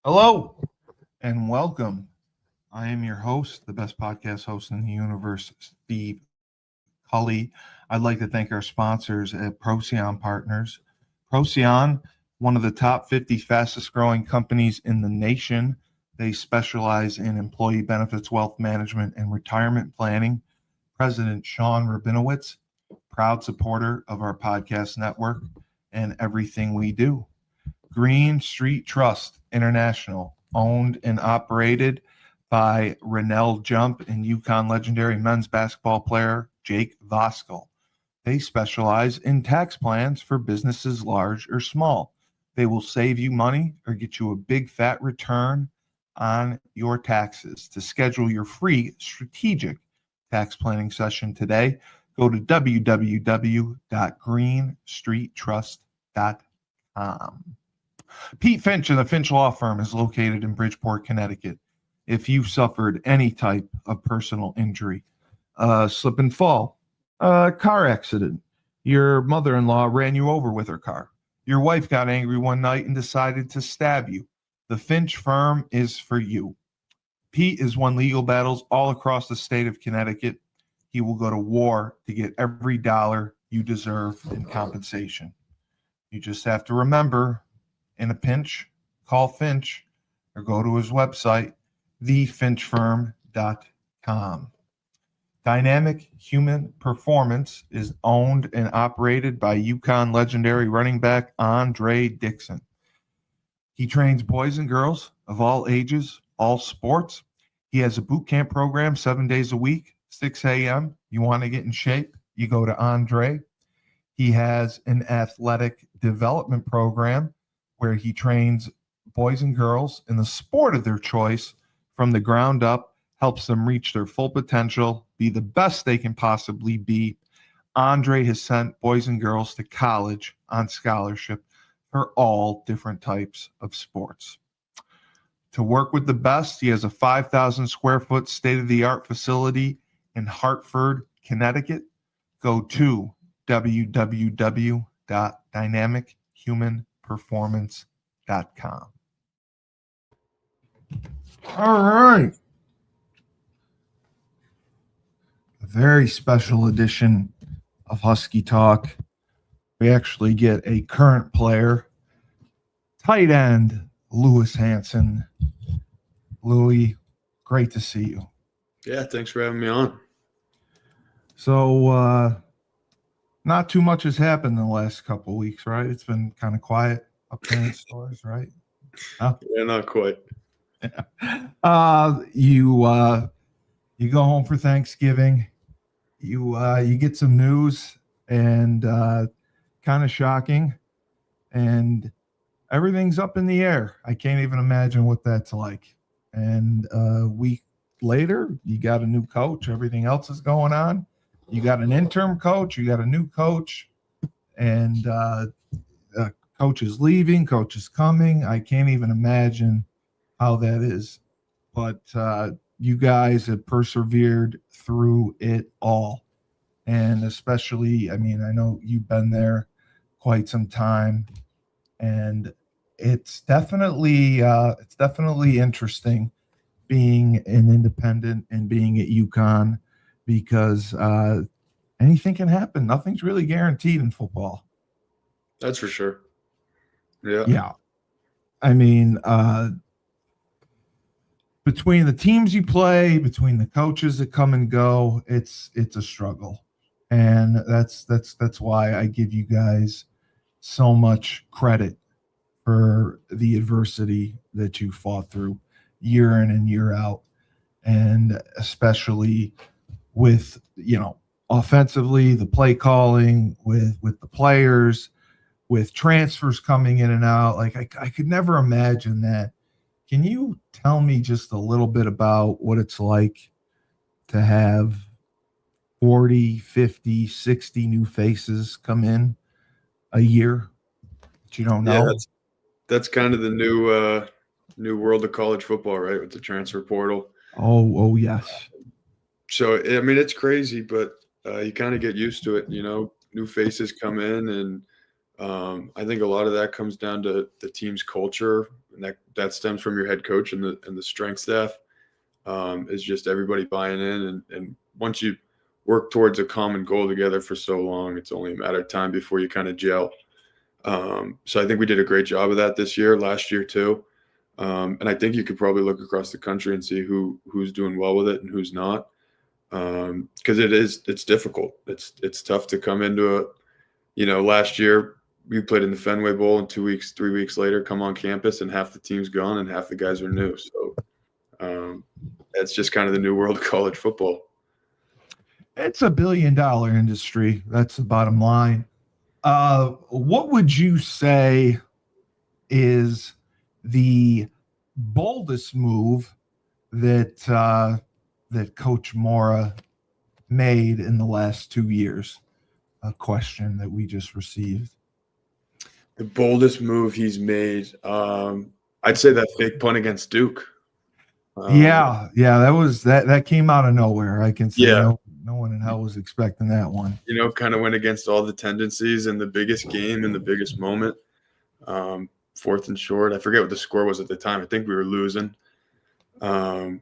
Hello and welcome. I am your host, the best podcast host in the universe, Steve Cully. I'd like to thank our sponsors at Procyon Partners. Procyon, one of the top 50 fastest growing companies in the nation. They specialize in employee benefits, wealth management, and retirement planning. President Sean Rabinowitz, proud supporter of our podcast network and everything we do. Green Street Trust International, owned and operated by Rennell Jump and UConn legendary men's basketball player Jake Voskuhl. They specialize in tax plans for businesses large or small. They will save you money or get you a big fat return on your taxes. To schedule your free strategic tax planning session today, go to www.greenstreettrust.com. Pete Finch and the Finch Law Firm is located in Bridgeport, Connecticut. If you've suffered any type of personal injury, slip and fall, car accident, your mother-in-law ran you over with her car, your wife got angry one night and decided to stab you, the Finch Firm is for you. Pete has won legal battles all across the state of Connecticut. He will go to war to get every dollar you deserve in compensation. You just have to remember, in a pinch, call Finch or go to his website, thefinchfirm.com. Dynamic Human Performance is owned and operated by UConn legendary running back Andre Dixon. He trains boys and girls of all ages, all sports. He has a boot camp program 7 days a week, 6 a.m. You want to get in shape, you go to Andre. He has an athletic development program where he trains boys and girls in the sport of their choice from the ground up, helps them reach their full potential, be the best they can possibly be. Andre has sent boys and girls to college on scholarship for all different types of sports. To work with the best, he has a 5,000 square foot state-of-the-art facility in Hartford, Connecticut. Go to www.dynamichumanperformance.com. All right. A very special edition of Husky Talk. We actually get a current player, tight end, Lewis Hansen. Louis, great to see you. Yeah, thanks for having me on. So, not too much has happened in the last couple of weeks, right? It's been kind of quiet up there in stores, right? Yeah, not quite. You go home for Thanksgiving. You get some news and kind of shocking, and everything's up in the air. I can't even imagine what that's like. And a week later, you got a new coach. Everything else is going on. You got an interim coach. You got a new coach, and coach is leaving. Coach is coming. I can't even imagine how that is. But you guys have persevered through it all, and especially, I mean, I know you've been there quite some time, and it's definitely interesting being an independent and being at UConn because anything can happen. Nothing's really guaranteed in football. That's for sure. Yeah. Yeah. I mean, between the teams you play, between the coaches that come and go, it's a struggle. And that's why I give you guys so much credit for the adversity that you fought through year in and year out, and especially with, offensively, the play calling, with the players, with transfers coming in and out. Like I could never imagine that. Can you tell me just a little bit about what it's like to have 40, 50, 60 new faces come in a year that you don't know? Yeah, that's kind of the new world of college football, right? With the transfer portal. Oh yes. So I mean, it's crazy, but you kind of get used to it. New faces come in, and I think a lot of that comes down to the team's culture and that stems from your head coach and the strength staff. Is just everybody buying in, and once you work towards a common goal together for so long, it's only a matter of time before you kind of gel. So I think we did a great job of that this year, last year too. And I think you could probably look across the country and see who's doing well with it and who's not. Because it's difficult. It's tough to come into last year we played in the Fenway Bowl, and 2 weeks, 3 weeks later, come on campus and half the team's gone and half the guys are new. So that's just kind of the new world of college football. It's $1 billion industry. That's the bottom line. What would you say is the boldest move that Coach Mora made in the last 2 years? A question that we just received. The boldest move he's made, I'd say that fake punt against Duke. Yeah, that came out of nowhere. I can say Yeah. no one in hell was expecting that one. Kind of went against all the tendencies in the biggest game in the biggest moment. 4th and short. I forget what the score was at the time. I think we were losing. It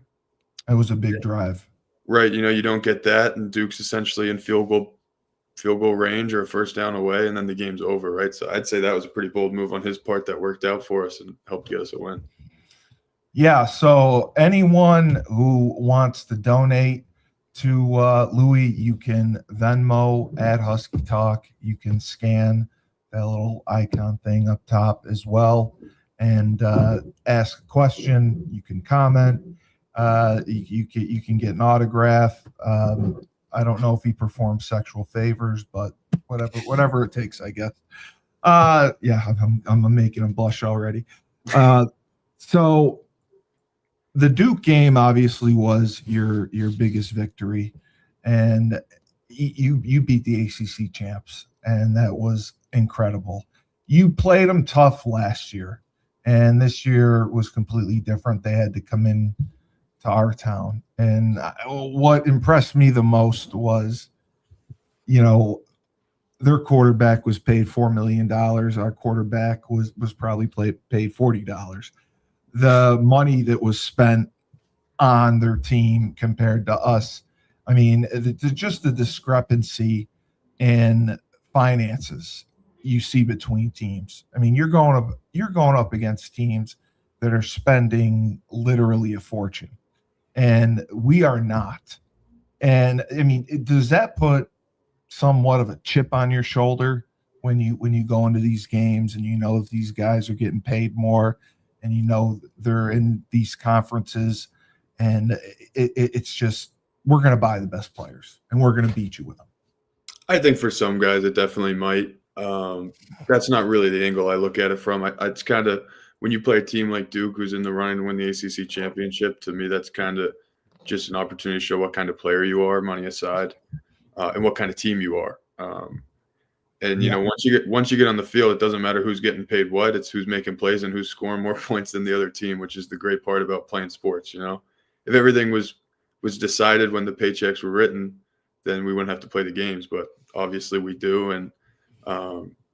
was a big drive. Right. You don't get that, and Duke's essentially in field goal range or a first down away, and then the game's over, right? So I'd say that was a pretty bold move on his part that worked out for us and helped get us a win. Yeah, so anyone who wants to donate to Louis, you can Venmo at Husky Talk. You can scan that little icon thing up top as well and ask a question. You can comment. You can get an autograph. I don't know if he performs sexual favors, but whatever it takes, I guess. Yeah, I'm making him blush already. So the Duke game obviously was your biggest victory, and you beat the ACC champs, and that was incredible. You played them tough last year, and this year was completely different. They had to come in to our town, and what impressed me the most was, their quarterback was paid $4 million. Our quarterback was probably paid $40. The money that was spent on their team compared to us, I mean, just the discrepancy in finances you see between teams. I mean, you're going up against teams that are spending literally a fortune, and we are not. And I mean, does that put somewhat of a chip on your shoulder when you go into these games and that these guys are getting paid more, and they're in these conferences, and it's just, we're going to buy the best players and we're going to beat you with them? I think for some guys it definitely might. That's not really the angle I look at it from. It's kind of, when you play a team like Duke who's in the running to win the ACC championship, to me that's kind of just an opportunity to show what kind of player you are, money aside, and what kind of team you are. And once you get on the field, it doesn't matter who's getting paid what. It's who's making plays and who's scoring more points than the other team, which is the great part about playing sports. If everything was decided when the paychecks were written, then we wouldn't have to play the games. But obviously we do, and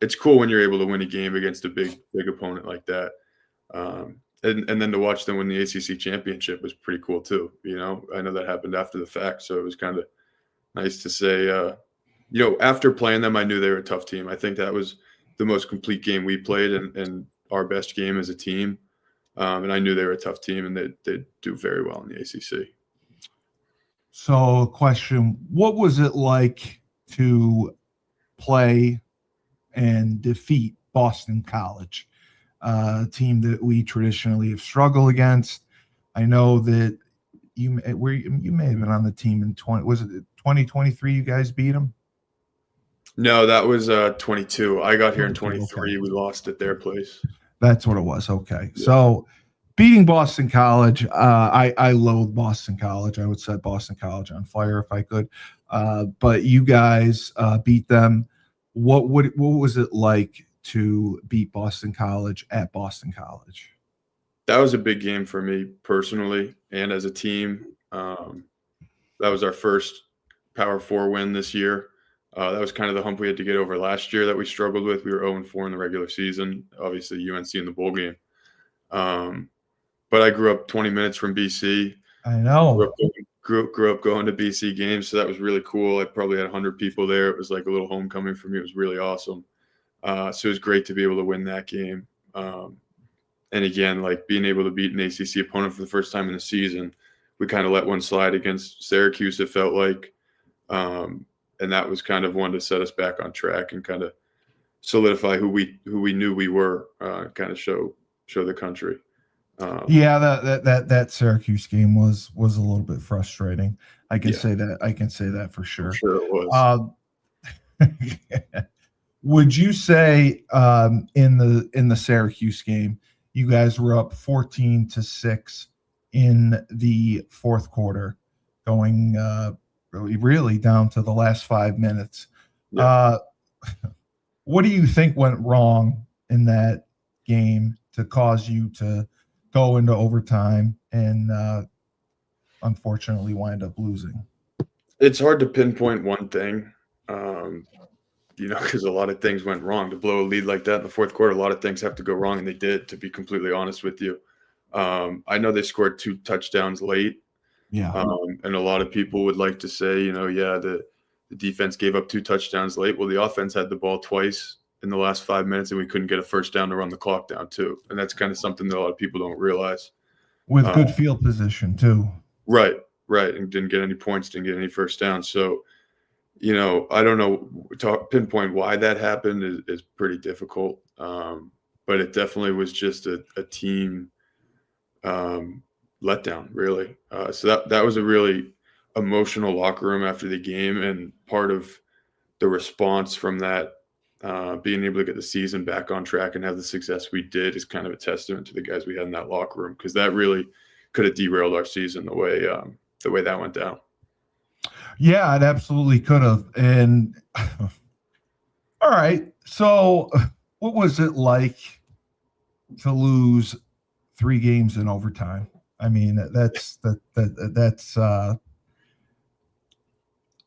it's cool when you're able to win a game against a big opponent like that. And then to watch them win the ACC championship was pretty cool too. I know that happened after the fact, so it was kind of nice to say. After playing them, I knew they were a tough team. I think that was the most complete game we played, and our best game as a team. And I knew they were a tough team, and they'd do very well in the ACC. So, question: what was it like to play and defeat Boston College, a team that we traditionally have struggled against? I know that you may have been on the team in 2023? You guys beat them? No, that was 22. I got here in 23. Okay. We lost at their place. That's what it was. Okay. Yeah. So beating Boston College, I loathe Boston College. I would set Boston College on fire if I could. But you guys beat them. What was it like to beat Boston College at Boston College? That was a big game for me personally and as a team. That was our first Power 4 win this year. That was kind of the hump we had to get over last year that we struggled with. We were 0-4 in the regular season, obviously UNC in the bowl game. But I grew up 20 minutes from BC. I know. Grew up going to BC games, so that was really cool. I probably had 100 people there. It was like a little homecoming for me. It was really awesome. So it was great to be able to win that game. And again, like being able to beat an ACC opponent for the first time in the season, we kind of let one slide against Syracuse, it felt like. And that was kind of one to set us back on track and kind of solidify who we knew we were, kind of show the country. Yeah, that Syracuse game was a little bit frustrating. I can Yeah. say that. I can say that for sure. I'm sure it was. Would you say in the Syracuse game, you guys were up 14-6 in the fourth quarter, going really down to the last 5 minutes? Yeah. What do you think went wrong in that game to cause you to go into overtime and unfortunately wind up losing? It's hard to pinpoint one thing, because a lot of things went wrong. To blow a lead like that in the fourth quarter, a lot of things have to go wrong, and they did, to be completely honest with you. I know they scored 2 touchdowns late. Yeah. And a lot of people would like to say, the defense gave up 2 touchdowns late. Well, the offense had the ball twice in the last 5 minutes, and we couldn't get a first down to run the clock down too. And that's kind of something that a lot of people don't realize. With good field position too. Right. And didn't get any points, didn't get any first down. So, I don't know, pinpoint why that happened is pretty difficult. But it definitely was just a team letdown, really. So that was a really emotional locker room after the game, and part of the response from that, being able to get the season back on track and have the success we did, is kind of a testament to the guys we had in that locker room, because that really could have derailed our season the way that went down. Yeah, it absolutely could have. And all right, so what was it like to lose 3 games in overtime? I mean, that's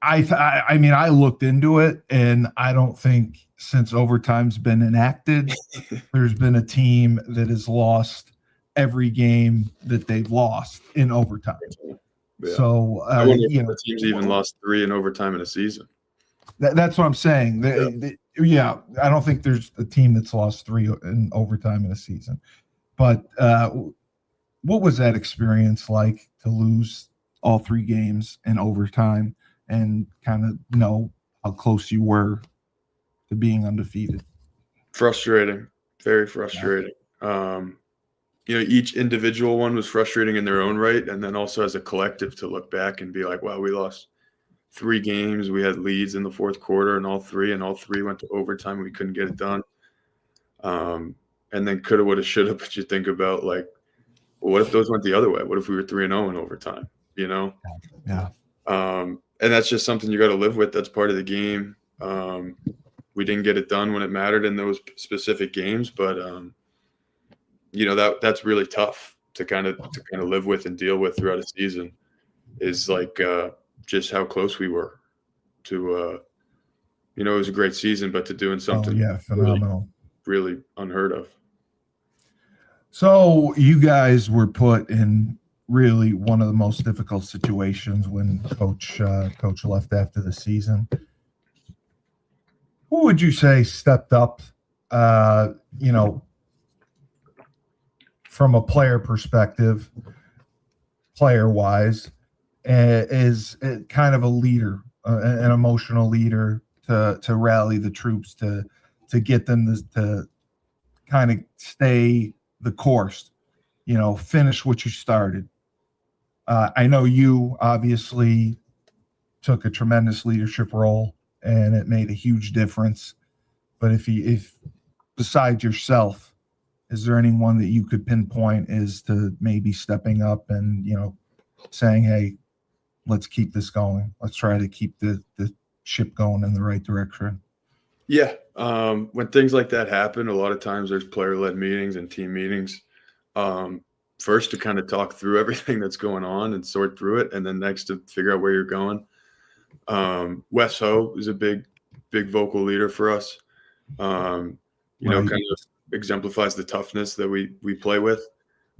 I mean, I looked into it, and I don't think since overtime's been enacted, there's been a team that has lost every game that they've lost in overtime. Yeah. So, I wonder if the teams even lost 3 in overtime in a season. That's what I'm saying. Yeah, I don't think there's a team that's lost 3 in overtime in a season. But what was that experience like to lose all 3 games in overtime and kind of know how close you were to being undefeated? Frustrating, very frustrating. Yeah. Each individual one was frustrating in their own right, and then also as a collective to look back and be like, wow, we lost 3 games. We had leads in the fourth quarter, and all three went to overtime, and we couldn't get it done. And then coulda, woulda, shoulda, but you think about, like, well, what if those went the other way? What if we were 3-0 in overtime, Yeah. And that's just something you got to live with. That's part of the game. We didn't get it done when it mattered in those specific games, but that's really tough to kind of live with and deal with throughout a season, is like just how close we were to it was a great season, but to doing something phenomenal, really unheard of. So you guys were put in really one of the most difficult situations when coach left after the season. Who would you say stepped up, from a player perspective, player-wise, is kind of a leader, an emotional leader to rally the troops, to get them to kind of stay the course, finish what you started? I know you obviously took a tremendous leadership role, and it made a huge difference. But if besides yourself, is there anyone that you could pinpoint as to maybe stepping up and, saying, hey, let's keep this going. Let's try to keep the ship going in the right direction? Yeah. When things like that happen, a lot of times there's player-led meetings and team meetings. First to kind of talk through everything that's going on and sort through it, and then next to figure out where you're going. Wes Ho is a big vocal leader for us. Kind of exemplifies the toughness that we play with.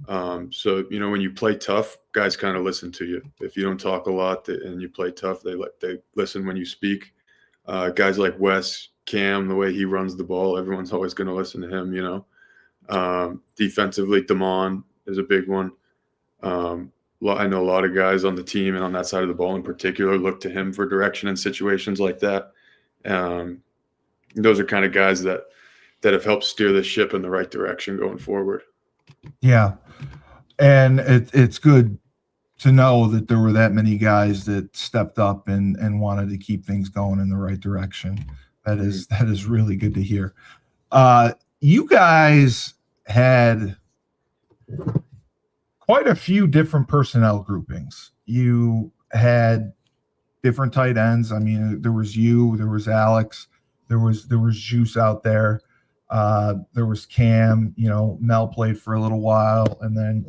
So when you play tough, guys kind of listen to you. If you don't talk a lot and you play tough, they listen when you speak. Guys like Wes, Cam, the way he runs the ball, everyone's always going to listen to him. Defensively, Damon is a big one. I know a lot of guys on the team and on that side of the ball in particular look to him for direction in situations like that. Those are kind of guys that have helped steer the ship in the right direction going forward. Yeah. And it's good to know that there were that many guys that stepped up and wanted to keep things going in the right direction. That is really good to hear. You guys had quite a few different personnel groupings. You had different tight ends. I mean, there was you, there was Alex, there was Juice out there. There was Cam, Mel played for a little while, and then,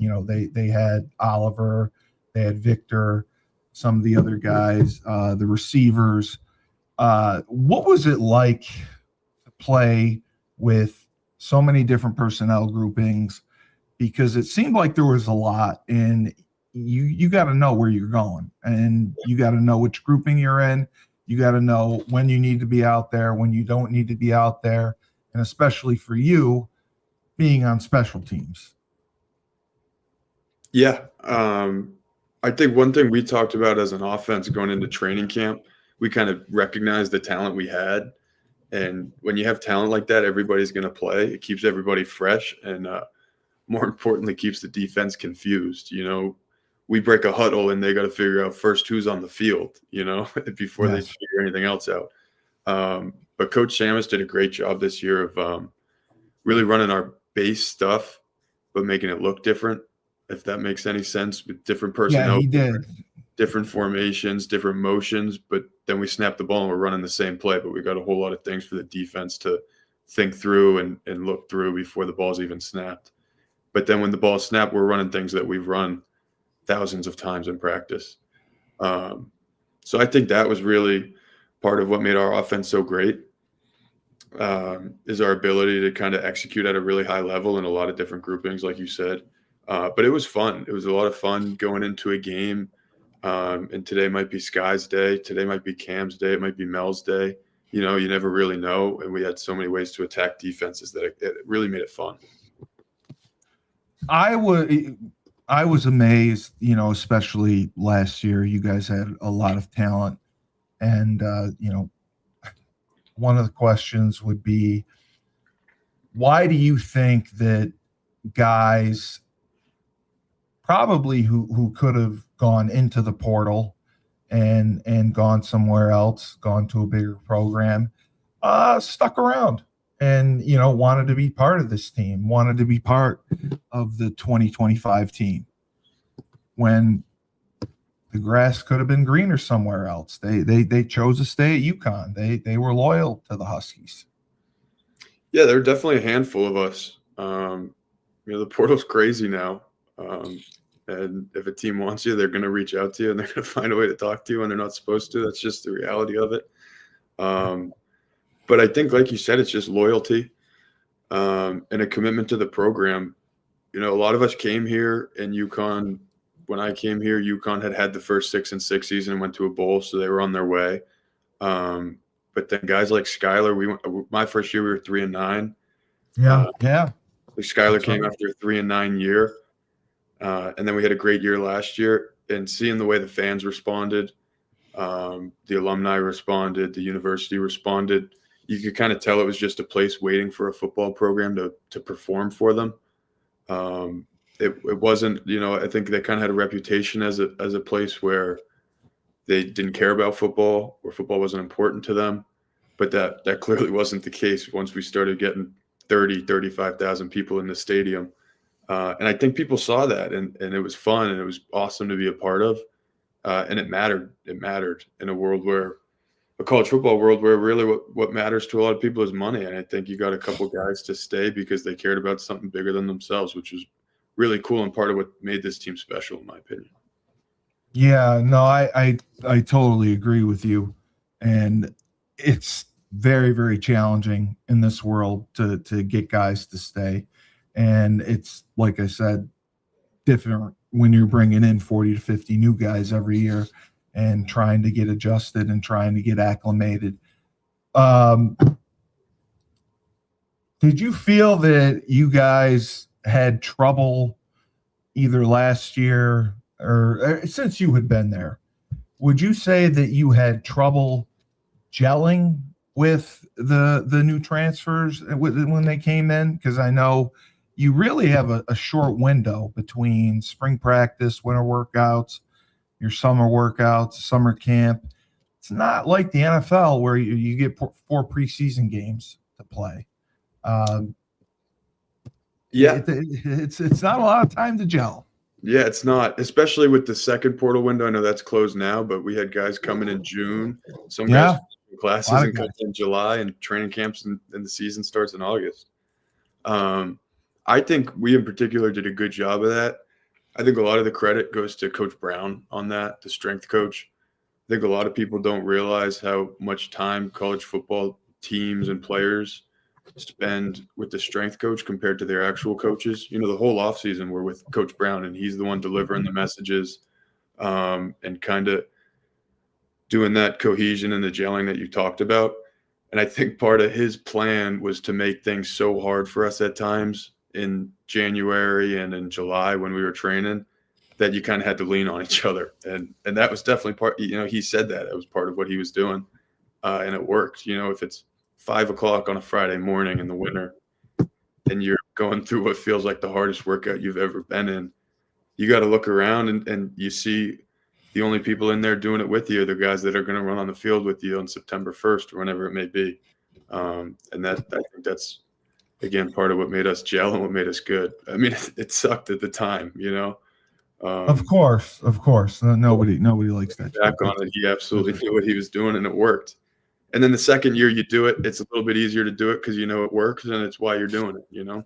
they had Oliver, they had Victor, some of the other guys, the receivers. What was it like to play with so many different personnel groupings? Because it seemed like there was a lot, and you got to know where you're going, and you got to know which grouping you're in. You got to know when you need to be out there, when you don't need to be out there, and especially for you being on special teams. Yeah. I think one thing we talked about as an offense going into training camp, we kind of recognized the talent we had. And when you have talent like that, everybody's going to play. It keeps everybody fresh and more importantly, keeps the defense confused. We break a huddle and they got to figure out first who's on the field, before they figure anything else out. But Coach Samus did a great job this year of really running our base stuff, but making it look different, if that makes any sense, with different personnel. Yeah, he did. Different formations, different motions, but then we snap the ball and we're running the same play, but we got a whole lot of things for the defense to think through and look through before the ball's even snapped. But then when the ball's snapped, we're running things that we've run thousands of times in practice. So I think that was really part of what made our offense so great, is our ability to kind of execute at a really high level in a lot of different groupings, like you said. But it was fun. It was a lot of fun going into a game. And today might be Sky's day. Today might be Cam's day. It might be Mel's day. You never really know. And we had so many ways to attack defenses that it really made it fun. I was amazed, especially last year. You guys had a lot of talent. And, one of the questions would be, why do you think that guys probably who could have gone into the portal and gone somewhere else, gone to a bigger program, stuck around and, wanted to be part of this team, wanted to be part of the 2025 team when the grass could have been greener somewhere else? They chose to stay at UConn. They were loyal to the Huskies. Yeah, there are definitely a handful of us. The portal's crazy now. And if a team wants you, they're going to reach out to you and they're going to find a way to talk to you when they're not supposed to. That's just the reality of it. But I think, like you said, it's just loyalty and a commitment to the program. A lot of us came here, and UConn, when I came here, UConn had the first 6-6 season and went to a bowl, so they were on their way. But then guys like Skylar, my first year we were 3-9. Yeah. Skylar came after a 3-9 year. And then we had a great year last year, and seeing the way the fans responded, the alumni responded, the university responded, you could kind of tell it was just a place waiting for a football program to perform for them. It wasn't, I think they kind of had a reputation as a place where they didn't care about football, or football wasn't important to them. But that clearly wasn't the case once we started getting 35,000 people in the stadium. And I think people saw that, and it was fun, and it was awesome to be a part of. And it mattered. It mattered in a college football world where really what matters to a lot of people is money. And I think you got a couple guys to stay because they cared about something bigger than themselves, which was really cool and part of what made this team special, in my opinion. Yeah, no, I totally agree with you. And it's very, very challenging in this world to get guys to stay. And it's, like I said, different when you're bringing in 40 to 50 new guys every year and trying to get adjusted and trying to get acclimated. Did you feel that you guys had trouble either last year or since you had been there? Would you say that you had trouble gelling with the new transfers when they came in? Because I know you really have a short window between spring practice, winter workouts, your summer workouts, summer camp. It's not like the NFL where you get four preseason games to play. It's not a lot of time to gel. Yeah, it's not, especially with the second portal window. I know that's closed now, but we had guys coming in June. Some guys classes and coming in July, and training camps and the season starts in August. I think we in particular did a good job of that. I think a lot of the credit goes to Coach Brown on that, the strength coach. I think a lot of people don't realize how much time college football teams and players spend with the strength coach compared to their actual coaches. You know, the whole offseason we're with Coach Brown, and he's the one delivering the messages and kind of doing that cohesion and the gelling that you talked about. And I think part of his plan was to make things so hard for us at times in January and in July when we were training that you kind of had to lean on each other. And that was definitely part, you know, he said that it was part of what he was doing. And it worked. You know, if it's 5 o'clock on a Friday morning in the winter and you're going through what feels like the hardest workout you've ever been in, you got to look around and you see the only people in there doing it with you are the guys that are going to run on the field with you on September 1st or whenever it may be. And I think that's, again, part of what made us gel and what made us good. I mean, it sucked at the time, you know. Of course. Nobody likes that. Back on it, he absolutely knew what he was doing, and it worked. And then the second year you do it, it's a little bit easier to do it because you know it works, and it's why you're doing it, you know?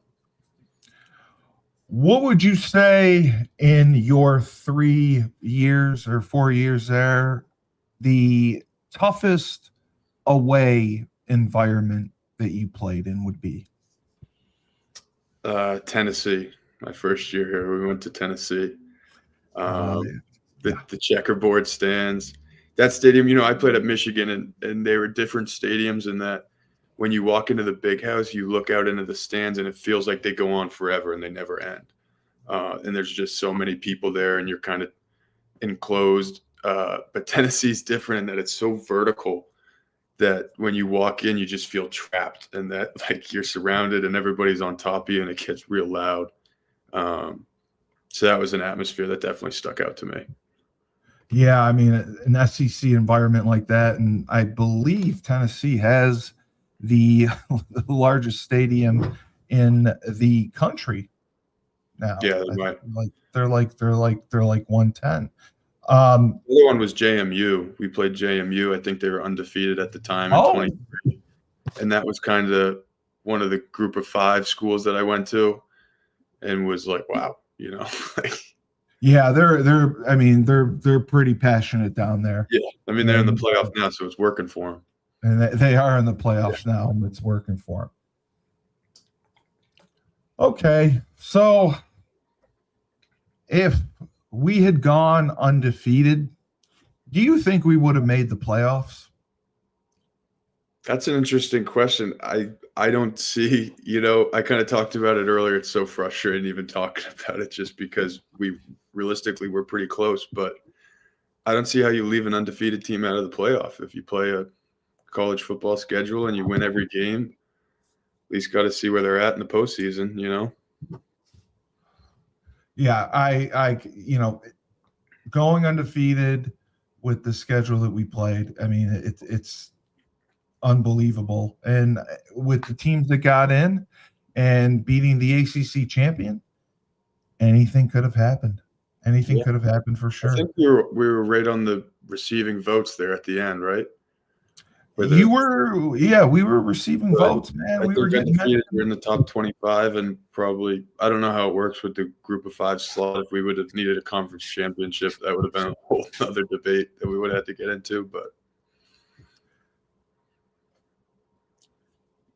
What would you say in your 3 years or 4 years there, the toughest away environment that you played in would be? Tennessee, my first year here. We went to Tennessee. Yeah. The checkerboard stands. That stadium, you know, I played at Michigan, and they were different stadiums in that when you walk into the big house, you look out into the stands, and it feels like they go on forever and they never end. And there's just so many people there, and you're kind of enclosed. But Tennessee's different in that it's so vertical that when you walk in, you just feel trapped, and that like you're surrounded and everybody's on top of you, and it gets real loud. So that was an atmosphere that definitely stuck out to me. Yeah, I mean, an SEC environment like that, and I believe Tennessee has the largest stadium in the country now. Yeah, they might. They're like 110. The other one was JMU. We played JMU. I think they were undefeated at the time in 23. And that was kind of one of the group of 5 schools that I went to, and was like, wow, you know. Yeah, they're pretty passionate down there. Yeah, I mean, they're in the playoff now, so it's working for them. And they are in the playoffs now, and it's working for them. Okay, so if we had gone undefeated, do you think we would have made the playoffs? That's an interesting question. I don't see, you know, I kind of talked about it earlier. It's so frustrating even talking about it just because we realistically were pretty close, but I don't see how you leave an undefeated team out of the playoff. If you play a college football schedule and you win every game, at least got to see where they're at in the postseason, you know? Yeah, I you know, going undefeated with the schedule that we played, I mean, it's unbelievable. And with the teams that got in and beating the ACC champion, anything could have happened. Anything could have happened for sure. I think we were right on the receiving votes there at the end, right? We were receiving votes, man. We were getting we're in the top 25, and probably I don't know how it works with the group of 5 slot. If we would have needed a conference championship, that would have been a whole other debate that we would have had to get into. But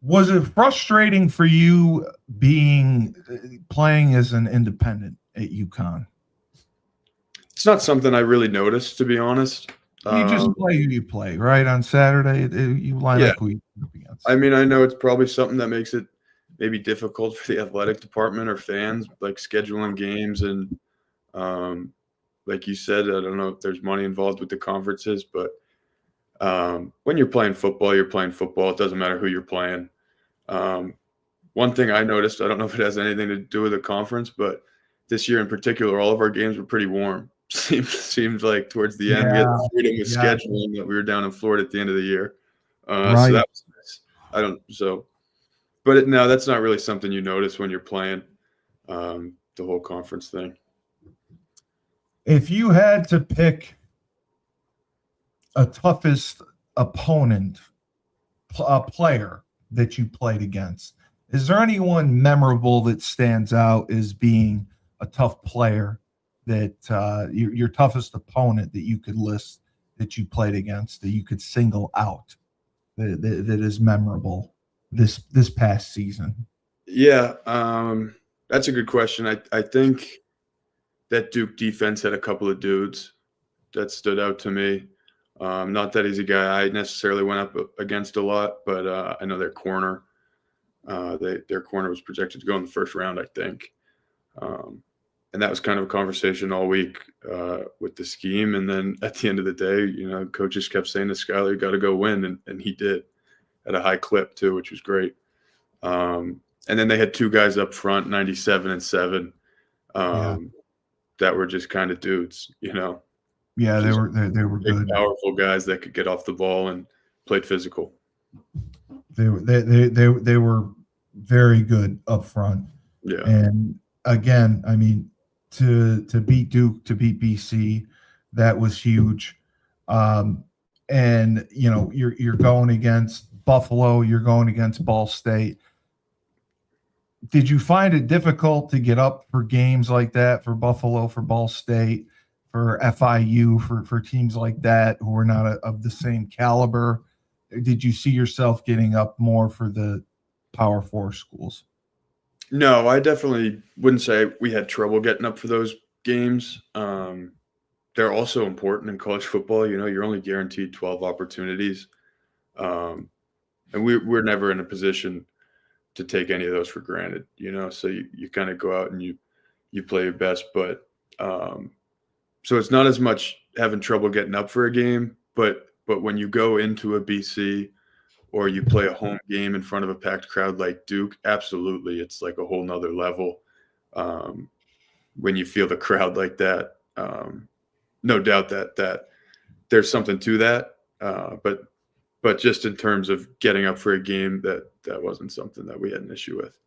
Was it frustrating for you playing as an independent at UConn? It's not something I really noticed, to be honest. You just Um, play who you play, right? On Saturday, you line yeah, up who you up against. I mean, I know it's probably something that makes it maybe difficult for the athletic department or fans, like scheduling games and, um, like you said, I don't know if there's money involved with the conferences, but when you're playing football, you're playing football. It doesn't matter who you're playing. Um, One thing I noticed, I don't know if it has anything to do with the conference, but this year in particular, all of our games were pretty warm. Seemed like towards the end, we had Yeah, the freedom of yeah, scheduling that we were down in Florida at the end of the year. So right. that was nice. I don't so, but no, that's not really something you notice when you're playing the whole conference thing. If you had to pick a toughest opponent, a player that you played against, is there anyone memorable that stands out as being a tough player that your toughest opponent that you could list that you played against that you could single out that is memorable this past season? Yeah, that's a good question. I think that Duke defense had a couple of dudes that stood out to me. Not that he's a guy I necessarily went up against a lot, but I know their corner. Their corner was projected to go in the first round, I think. Um, and that was kind of a conversation all week with the scheme. And then at the end of the day, coaches kept saying to Skyler, "You got to go win," and he did at a high clip too, which was great. And then they had two guys up front, 97 and 7, Yeah, that were just kind of dudes, yeah, just they were big, good. powerful guys that could get off the ball and played physical. They were very good up front. Yeah. And again, I mean, to beat Duke, to beat BC, that was huge. Um, and you're going against Buffalo, you're going against Ball State. Did you find it difficult to get up for games like that for Buffalo, for Ball State, for FIU, for teams like that who are not of the same caliber? Did you see yourself getting up more for the Power Four schools? No, I definitely wouldn't say we had trouble getting up for those games. They're also important in college football. You're only guaranteed 12 opportunities. Um, and we're never in a position to take any of those for granted, so you kind of go out and you play your best. But so it's not as much having trouble getting up for a game, but when you go into a BC or you play a home game in front of a packed crowd like Duke, absolutely, it's like a whole nother level. When you feel the crowd like that, no doubt that there's something to that. But just in terms of getting up for a game, that wasn't something that we had an issue with.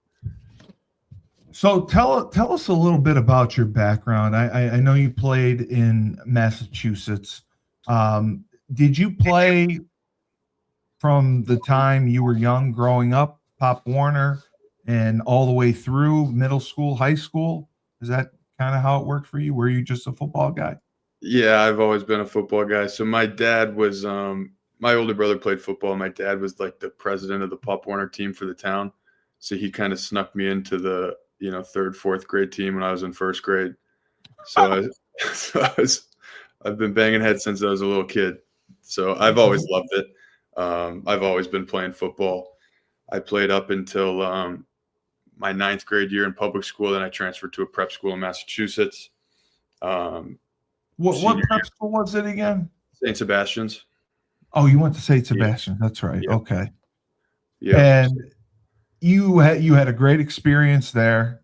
So tell us a little bit about your background. I know you played in Massachusetts. Did you play from the time you were young, growing up, Pop Warner, and all the way through middle school, high school? Is that kind of how it worked for you? Were you just a football guy? Yeah, I've always been a football guy. So my dad was my older brother played football. My dad was like the president of the Pop Warner team for the town. So he kind of snuck me into the, third, fourth grade team when I was in first grade. So I've been banging heads since I was a little kid. So I've always loved it. I've always been playing football. I played up until my ninth grade year in public school. Then I transferred to a prep school in Massachusetts. What Senior prep school was it again? St. Sebastian's. Oh, you went to St. Yeah. Sebastian. That's right. Yep. Okay. Yep. And you had a great experience there,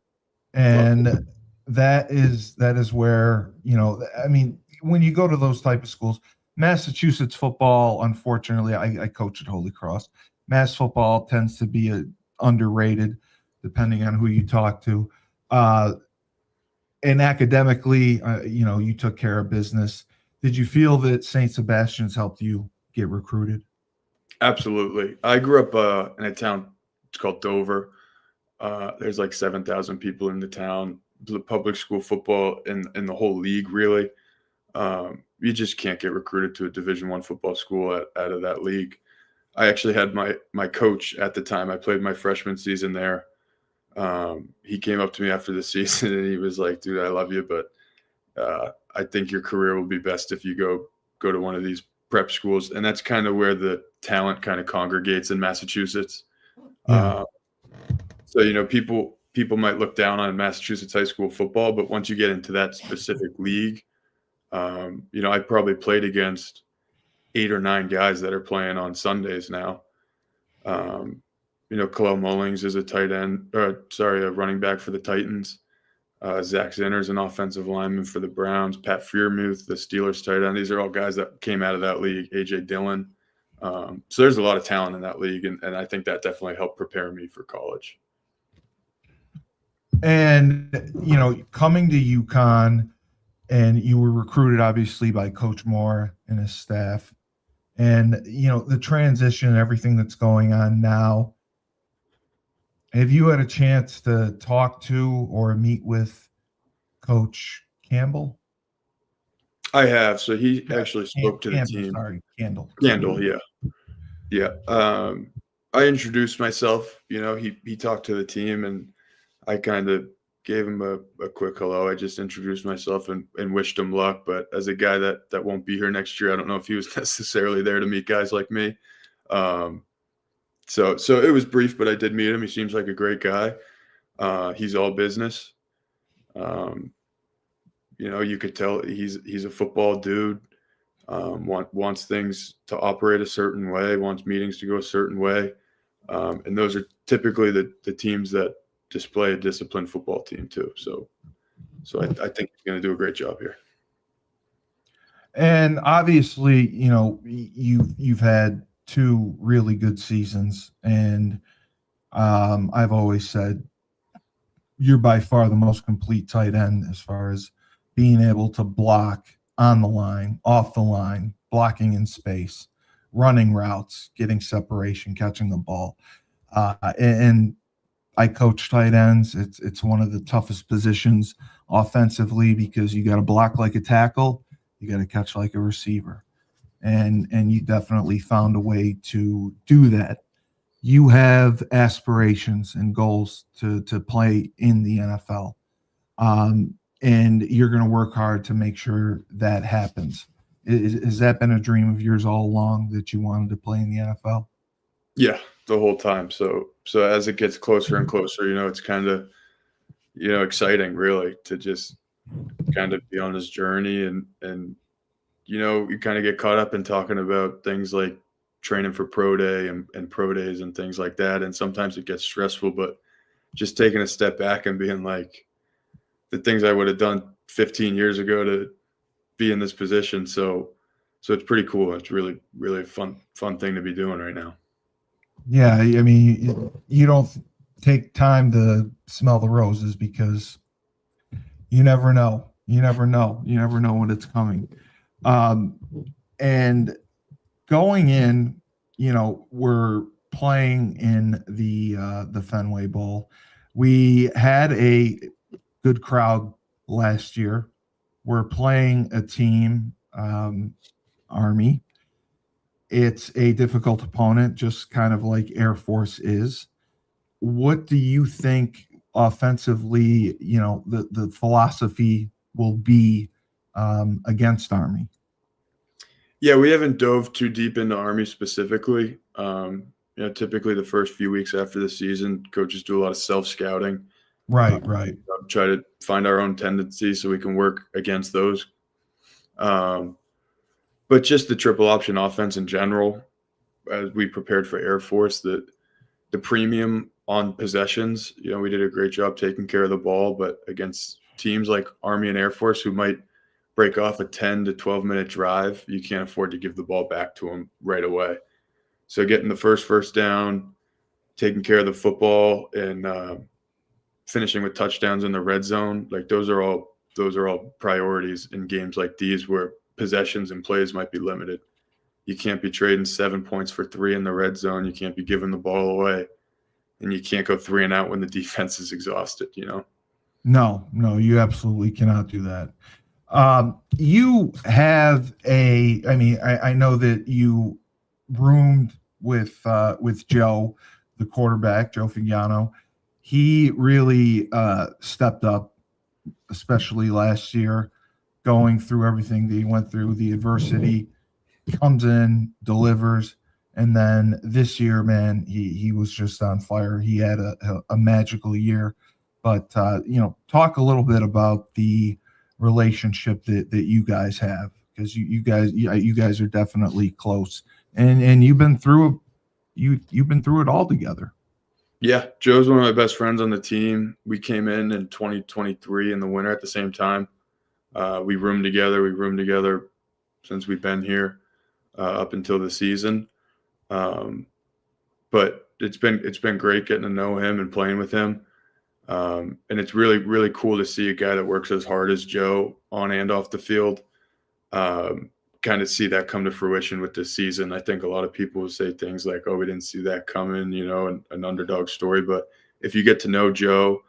and that is where I mean, when you go to those type of schools, Massachusetts football, unfortunately, I coach at Holy Cross. Mass football tends to be underrated, depending on who you talk to. And academically, you took care of business. Did you feel that St. Sebastian's helped you get recruited? Absolutely. I grew up in a town, it's called Dover. There's like 7,000 people in the town. The public school football in the whole league, really. You just can't get recruited to a Division I football school out of that league. I actually had my coach at the time. I played my freshman season there. He came up to me after the season and he was like, "Dude, I love you, but I think your career will be best if you go to one of these prep schools." And that's kind of where the talent kind of congregates in Massachusetts. Yeah. So people might look down on Massachusetts high school football, but once you get into that specific league, I probably played against 8 or 9 guys that are playing on Sundays now. Khalil Mullings is a a running back for the Titans. Zach Zinner's an offensive lineman for the Browns. Pat Freiermuth, the Steelers tight end. These are all guys that came out of that league. AJ Dillon. So there's a lot of talent in that league, and I think that definitely helped prepare me for college. And, coming to UConn, and you were recruited obviously by Coach Moore and his staff, and, the transition and everything that's going on now, have you had a chance to talk to or meet with Coach Campbell? I have. So he actually spoke to the team. Candle. Yeah. Yeah. I introduced myself. He talked to the team, and I kind of gave him a quick hello. I just introduced myself and wished him luck. But as a guy that won't be here next year, I don't know if he was necessarily there to meet guys like me. So it was brief, but I did meet him. He seems like a great guy. He's all business. You could tell he's a football dude. Wants things to operate a certain way, wants meetings to go a certain way. And those are typically the teams that display a disciplined football team too. So I think he's going to do a great job here. And obviously, you've had 2 really good seasons, and I've always said you're by far the most complete tight end as far as being able to block on the line, off the line, blocking in space, running routes, getting separation, catching the ball. And I coach tight ends. It's one of the toughest positions offensively because you got to block like a tackle, you got to catch like a receiver, and you definitely found a way to do that. You have aspirations and goals to play in the NFL, and you're going to work hard to make sure that happens. Has that been a dream of yours all along that you wanted to play in the NFL? Yeah, the whole time. So as it gets closer and closer, it's kind of, exciting really to just kind of be on this journey and you kind of get caught up in talking about things like training for pro day and pro days and things like that. And sometimes it gets stressful, but just taking a step back and being like the things I would have done 15 years ago to be in this position. So it's pretty cool. It's really, really a fun thing to be doing right now. Yeah. I mean, you don't take time to smell the roses because you never know. You never know when it's coming. And going in, we're playing in the Fenway Bowl. We had a good crowd last year. We're playing a team, Army. It's a difficult opponent, just kind of like Air Force is. What do you think offensively, the philosophy will be against Army? Yeah, we haven't dove too deep into Army specifically. Typically the first few weeks after the season, coaches do a lot of self-scouting. Right. Try to find our own tendencies so we can work against those. But just the triple option offense in general, as we prepared for Air Force, the premium on possessions, we did a great job taking care of the ball, but against teams like Army and Air Force who might break off a 10 to 12-minute drive, you can't afford to give the ball back to them right away. So getting the first down, taking care of the football, and finishing with touchdowns in the red zone, like those are all priorities in games like these where possessions and plays might be limited. You can't be trading 7 points for 3 in the red zone. You can't be giving the ball away, and you can't go 3 and out when the defense is exhausted. No, you absolutely cannot do that. You have I know that you roomed with Joe, the quarterback, Joe Figliano. He really stepped up, especially last year, going through everything that he went through, the adversity, comes in, delivers. And then this year, man, he was just on fire. He had a magical year. But, talk a little bit about the relationship that you guys have, because you guys are definitely close. And you've been through you've been through it all together. Yeah, Joe's one of my best friends on the team. We came in 2023 in the winter at the same time. We roomed together. We roomed together since we've been here up until the season. But it's been great getting to know him and playing with him. And it's really, really cool to see a guy that works as hard as Joe on and off the field, kind of see that come to fruition with this season. I think a lot of people will say things like, oh, we didn't see that coming, an underdog story. But if you get to know Joe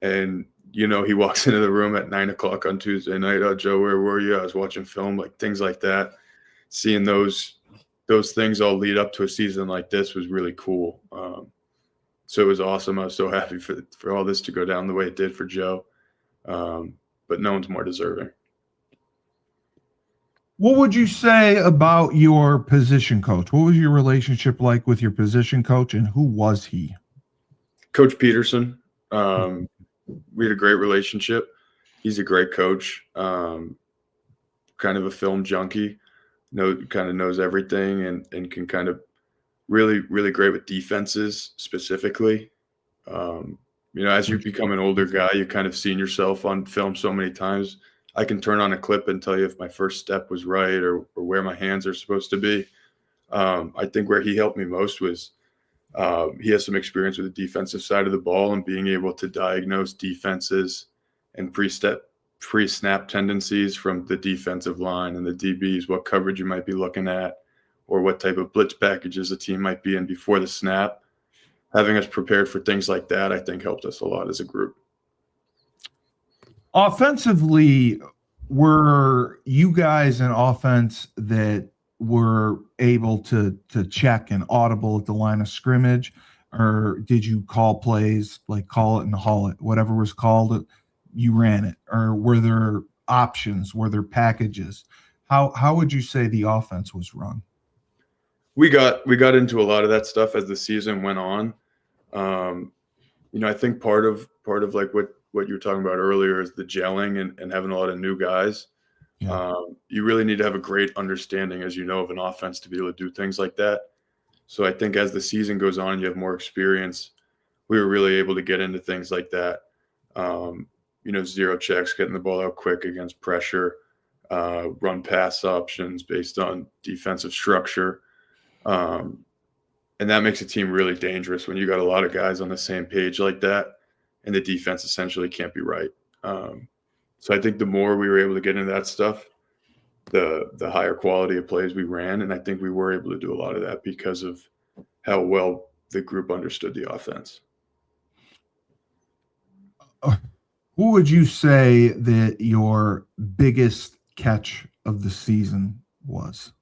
and, he walks into the room at 9:00 on Tuesday night, oh, Joe, where were you? I was watching film, like things like that. Seeing those things all lead up to a season like this was really cool. So it was awesome. I was so happy for all this to go down the way it did for Joe. But no one's more deserving. What would you say about your position coach? What was your relationship like with your position coach, and who was he? Coach Peterson. We had a great relationship. He's a great coach. Kind of a film junkie. Kind of knows everything and can kind of really, really great with defenses specifically. As you become an older guy, you kind of seen yourself on film so many times. I can turn on a clip and tell you if my first step was right or where my hands are supposed to be. I think where he helped me most was he has some experience with the defensive side of the ball and being able to diagnose defenses and pre-snap tendencies from the defensive line and the DBs, what coverage you might be looking at, or what type of blitz packages the team might be in before the snap. Having us prepared for things like that, I think, helped us a lot as a group. Offensively, were you guys an offense that were able to check and audible at the line of scrimmage, or did you call plays, like call it and haul it, whatever was called, you ran it? Or were there options? Were there packages? How would you say the offense was run? We got into a lot of that stuff as the season went on. I think part of like what you were talking about earlier is the gelling and having a lot of new guys. Yeah. You really need to have a great understanding, as of an offense to be able to do things like that. So I think as the season goes on, you have more experience. We were really able to get into things like that. Zero checks, getting the ball out quick against pressure, run pass options based on defensive structure. And that makes a team really dangerous when you got a lot of guys on the same page like that, and the defense essentially can't be right. So I think the more we were able to get into that stuff, the higher quality of plays we ran. And I think we were able to do a lot of that because of how well the group understood the offense. Who would you say that your biggest catch of the season was?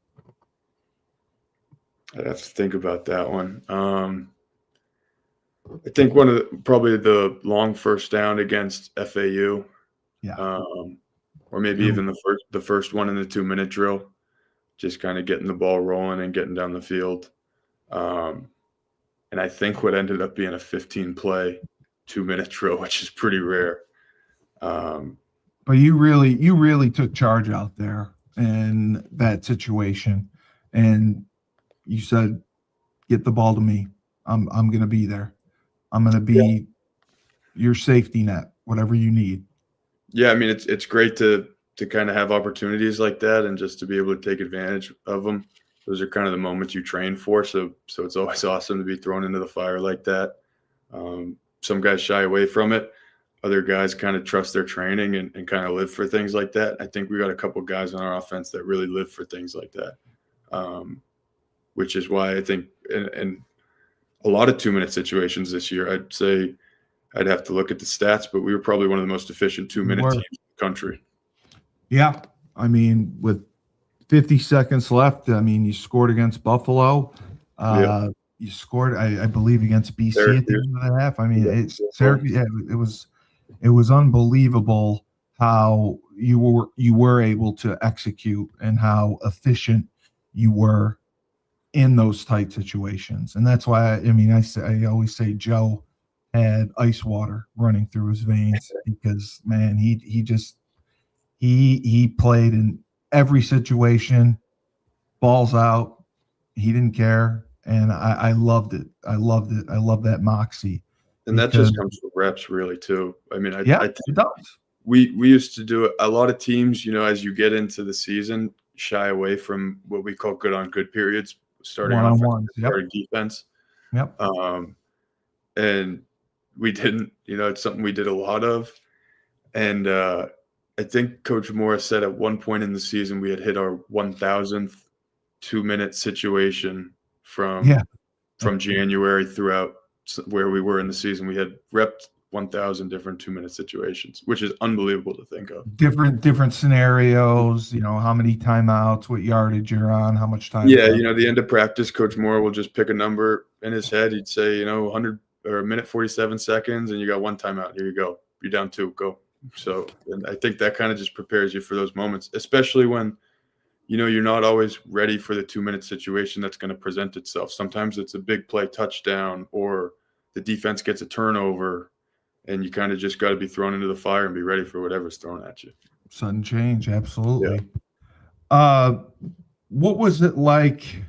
I'd have to think about that one. I think probably the long first down against FAU. Yeah. Or maybe even the first one in the 2-minute drill, just kind of getting the ball rolling and getting down the field. And I think what ended up being a 15-play 2-minute drill, which is pretty rare. But you really took charge out there in that situation, and you said, "Get the ball to me. I'm going to be there. I'm going to be your safety net, whatever you need." Yeah, I mean, it's great to kind of have opportunities like that and just to be able to take advantage of them. Those are kind of the moments you train for. So it's always awesome to be thrown into the fire like that. Some guys shy away from it. Other guys kind of trust their training and kind of live for things like that. I think we got a couple guys on our offense that really live for things like that, which is why I think in a lot of 2-minute situations this year, I'd say I'd have to look at the stats, but we were probably one of the most efficient 2-minute teams in the country. Yeah. I mean, with 50 seconds left, you scored against Buffalo. You scored, I believe, against BC at the Syracuse. end of the half. I mean, Yeah, it's yeah, Syracuse. Yeah, it was unbelievable how you were able to execute and how efficient you were in those tight situations. And that's why I always say Joe had ice water running through his veins because man, he played in every situation, balls out. He didn't care. And I loved it. I loved it. I love that moxie and that because just comes from reps, really, too. I mean, yeah, I it think does. we used to do it. A lot of teams, as you get into the season, shy away from what we call good on good periods, starting One on offense, ones. Yep. starting defense. Yep. And we didn't, it's something we did a lot of. And I think Coach Morris said at one point in the season we had hit our 1,000th 2-minute situation Yeah. from January throughout where we were in the season. We had repped 1,000 different 2-minute situations, which is unbelievable to think of. Different scenarios, how many timeouts, what yardage you're on, how much time Yeah, left. the end of practice, Coach Moore will just pick a number in his head. He'd say, 100 or a minute 47 seconds, and you got one timeout. Here you go. You're down 2. Go. So, and I think that kind of just prepares you for those moments, especially when you're not always ready for the 2-minute situation that's going to present itself. Sometimes it's a big play touchdown or the defense gets a turnover, and you kind of just got to be thrown into the fire and be ready for whatever's thrown at you. Sudden change, Yeah. absolutely. What was it like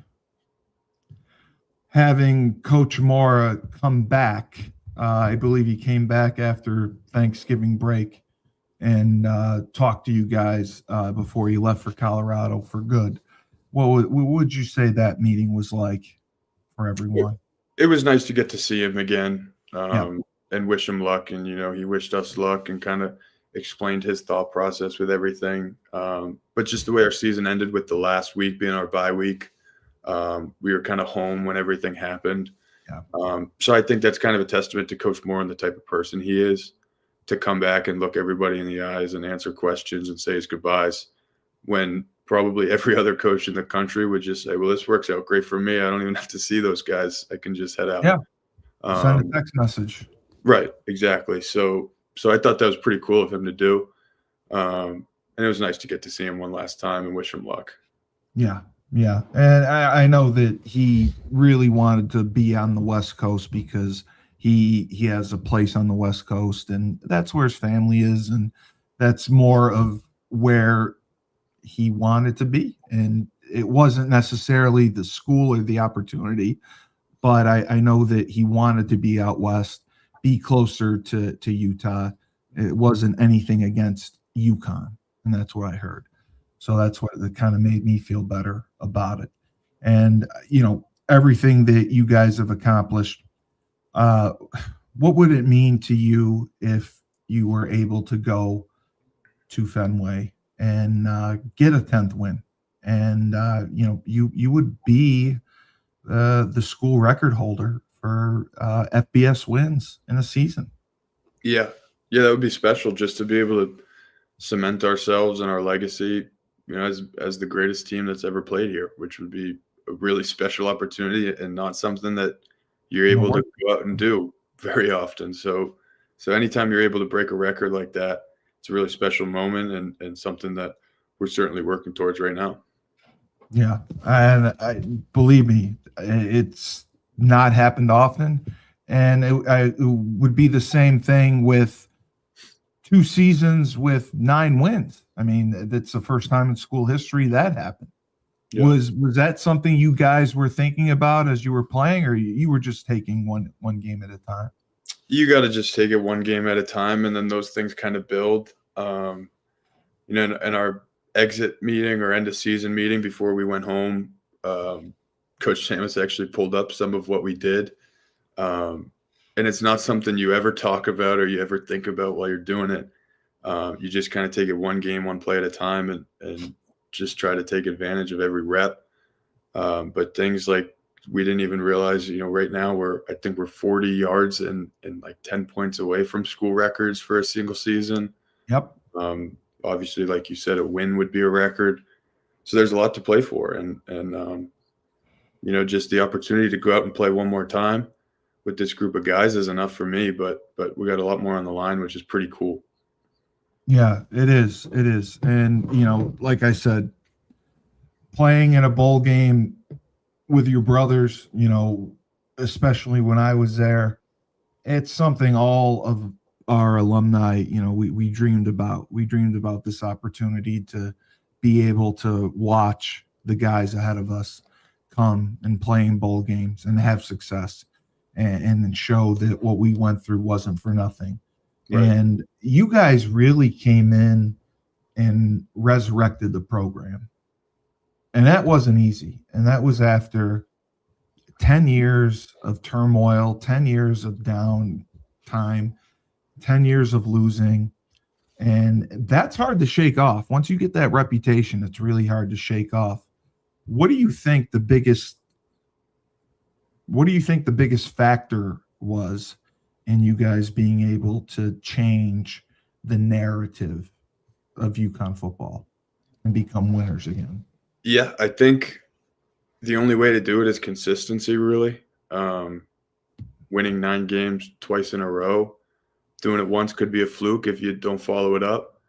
having Coach Mora come back? I believe he came back after Thanksgiving break and talked to you guys before he left for Colorado for good. What would you say that meeting was like for everyone? It was nice to get to see him again, Yeah. and wish him luck. And, he wished us luck and kind of explained his thought process with everything. But just the way our season ended with the last week being our bye week, we were kind of home when everything happened. Yeah. So I think that's kind of a testament to Coach Moore and the type of person he is, to come back and look everybody in the eyes and answer questions and say his goodbyes when probably every other coach in the country would just say, well, this works out great for me. I don't even have to see those guys. I can just head out. Yeah. Send a text message. Right. Exactly. So I thought that was pretty cool of him to do. And it was nice to get to see him one last time and wish him luck. Yeah. Yeah. And I know that he really wanted to be on the West Coast because he has a place on the West Coast and that's where his family is. And that's more of where he wanted to be. And it wasn't necessarily the school or the opportunity, but I know that he wanted to be out West, be closer to Utah. It wasn't anything against UConn. And that's what I heard. So that's what it kind of made me feel better about it. And, everything that you guys have accomplished, what would it mean to you if you were able to go to Fenway and get a 10th win? And, you would be the school record holder for FBS wins in a season. Yeah. Yeah. That would be special just to be able to cement ourselves and our legacy, as the greatest team that's ever played here, which would be a really special opportunity and not something that you're able to go out and do very often. So anytime you're able to break a record like that, it's a really special moment and something that we're certainly working towards right now. Yeah. And believe me, it's not happened often. And it would be the same thing with 2 seasons with 9 wins. I mean, that's the first time in school history that happened. Yeah. Was that something you guys were thinking about as you were playing, or you were just taking one game at a time? You got to just take it one game at a time, and then those things kind of build. In our exit meeting or end of season meeting before we went home, Coach Samus actually pulled up some of what we did. And it's not something you ever talk about or you ever think about while you're doing it. You just kind of take it one game, one play at a time and just try to take advantage of every rep. But things like we didn't even realize, right now I think we're 40 yards and like 10 points away from school records for a single season. Yep. Obviously, like you said, a win would be a record. So there's a lot to play for. And just the opportunity to go out and play one more time with this group of guys is enough for me. But we got a lot more on the line, which is pretty cool. Yeah, it is. It is. And, like I said, playing in a bowl game with your brothers, especially when I was there, it's something all of our alumni, we dreamed about. We dreamed about this opportunity to be able to watch the guys ahead of us come and play in bowl games and have success and show that what we went through wasn't for nothing. Right. And you guys really came in and resurrected the program. And that wasn't easy. And that was after 10 years of turmoil, 10 years of down time, 10 years of losing. And that's hard to shake off. Once you get that reputation, it's really hard to shake off. What do you think the biggest factor was in you guys being able to change the narrative of UConn football and become winners again? Yeah, I think the only way to do it is consistency, really. Winning 9 games twice in a row. Doing it once could be a fluke if you don't follow it up.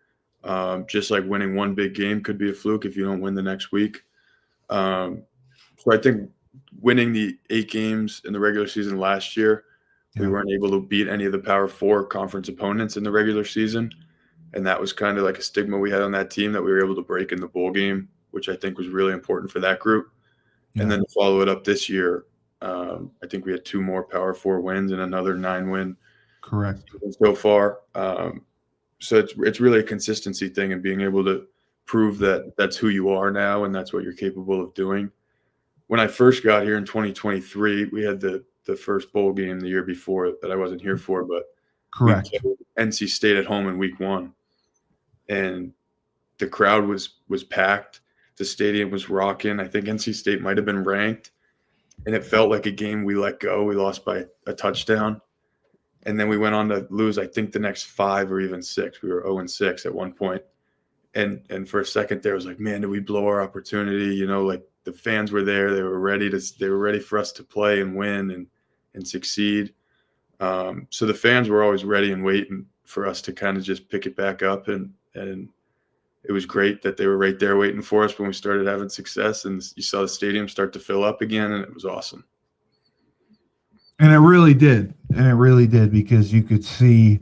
Just like winning one big game could be a fluke if you don't win the next week. So I think winning the 8 games in the regular season last year, we weren't able to beat any of the Power 4 conference opponents in the regular season. And that was kind of like a stigma we had on that team that we were able to break in the bowl game, which I think was really important for that group. Yeah. And then to follow it up this year, I think we had 2 more Power 4 wins and another 9-win. Correct. So far. So it's really a consistency thing and being able to prove that that's who you are now and that's what you're capable of doing. When I first got here in 2023, we had the first bowl game the year before that I wasn't here for, but correct. We played NC State at home in week 1. And the crowd was packed. The stadium was rocking. I think NC State might have been ranked. And it felt like a game we let go. We lost by a touchdown. And then we went on to lose, I think, the next 5 or even 6. We were 0-6 at one point. And for a second there, I was like, man, did we blow our opportunity? Like the fans were there. They were ready for us to play and win and succeed. So the fans were always ready and waiting for us to kind of just pick it back up. And it was great that they were right there waiting for us when we started having success. And you saw the stadium start to fill up again, and it was awesome. And it really did. Because you could see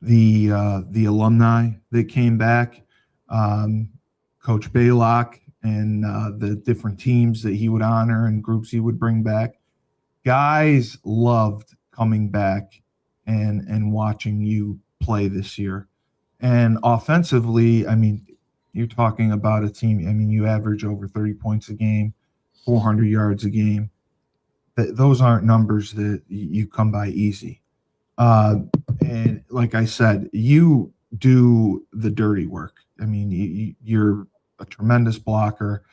the alumni that came back, Coach Baylock and the different teams that he would honor and groups he would bring back. Guys loved coming back and watching you play this year. And offensively, I mean, you're talking about a team. I mean, you average over 30 points a game, 400 yards a game. Those aren't numbers that you come by easy. And like I said, you do the dirty work. I mean, you're a tremendous blocker.